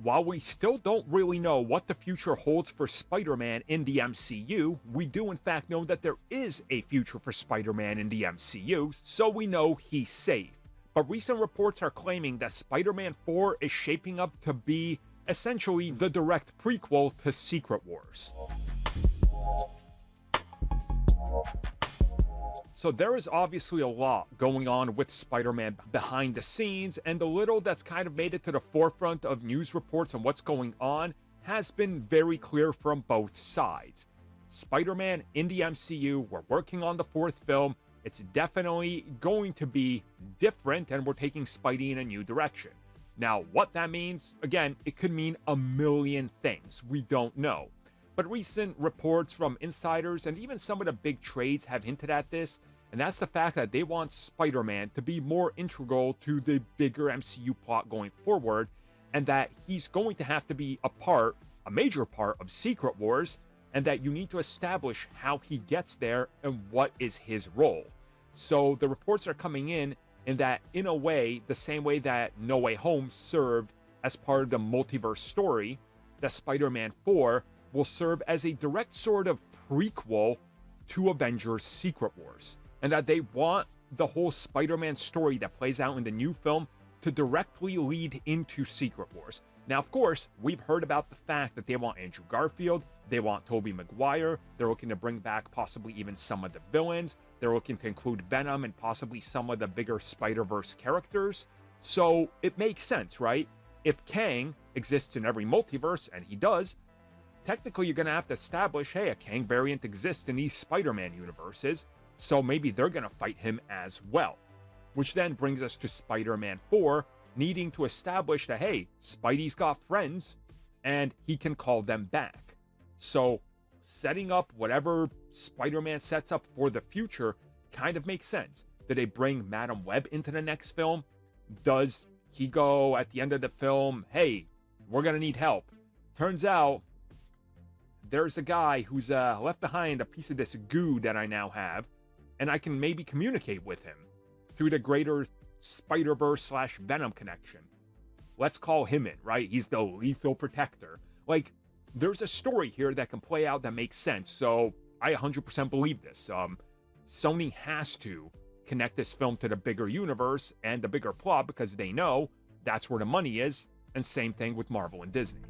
While we still don't really know what the future holds for Spider-Man in the MCU, we do in fact know that there is a future for Spider-Man in the MCU, so we know he's safe. But recent reports are claiming that Spider-Man 4 is shaping up to be essentially the direct prequel to Secret Wars. So there is obviously a lot going on with Spider-Man behind the scenes, and the little that's kind of made it to the forefront of news reports on what's going on has been very clear from both sides. Spider-Man in the MCU, we're working on the fourth film, it's definitely going to be different, and we're taking Spidey in a new direction. Now, what that means, again, it could mean a million things. We don't know. But recent reports from insiders and even some of the big trades have hinted at this, and that's the fact that they want Spider-Man to be more integral to the bigger MCU plot going forward, and that he's going to have to be a major part of Secret Wars, and that you need to establish how he gets there and what is his role. So the reports are coming in that, in a way, the same way that No Way Home served as part of the multiverse story, that Spider-Man 4 will serve as a direct sort of prequel to Avengers Secret Wars, and that they want the whole Spider-Man story that plays out in the new film to directly lead into Secret Wars. Now, of course, we've heard about the fact that they want Andrew Garfield, they want Tobey Maguire, they're looking to bring back possibly even some of the villains, they're looking to include Venom and possibly some of the bigger Spider-Verse characters. So it makes sense, right? If Kang exists in every multiverse, and he does, technically you're going to have to establish, hey, a Kang variant exists in these Spider-Man universes, so maybe they're going to fight him as well. Which then brings us to Spider-Man 4, needing to establish that, hey, Spidey's got friends, and he can call them back. So setting up whatever Spider-Man sets up for the future kind of makes sense. Do they bring Madam Web into the next film? Does he go at the end of the film, hey, we're going to need help? Turns out, there's a guy who's left behind a piece of this goo that I now have, and I can maybe communicate with him through the greater Spider-Verse / Venom connection. Let's call him in, right? He's the lethal protector. Like, there's a story here that can play out that makes sense, so I 100% believe this. Sony has to connect this film to the bigger universe and the bigger plot because they know that's where the money is, and same thing with Marvel and Disney.